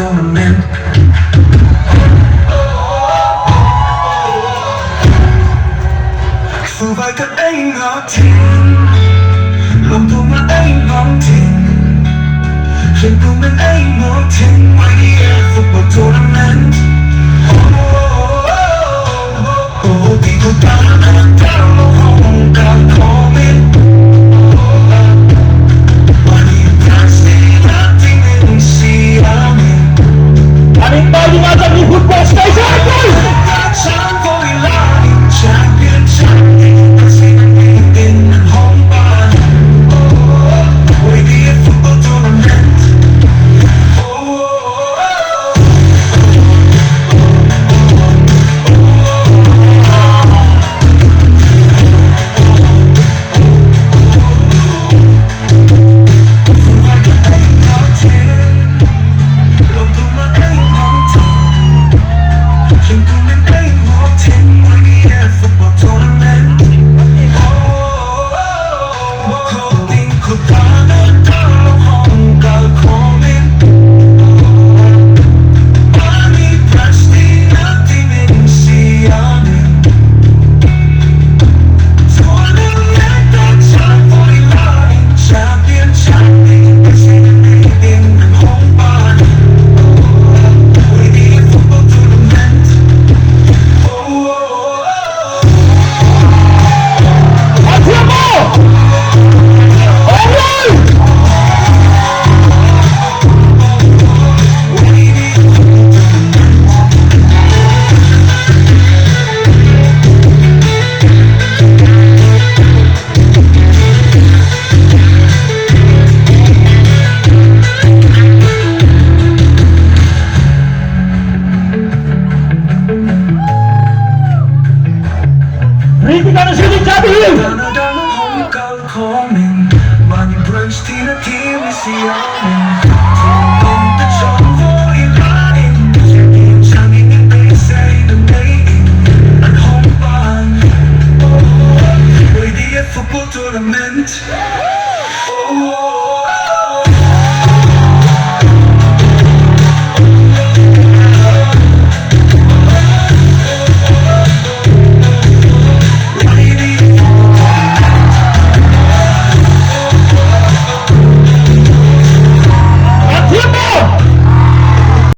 tournament. För varken en har ting långt på med en någonting. Känn på med en någonting. Vad det är fotbollstournament. Vi går down och honkar kommer. Anybody want to be football station? Tournament.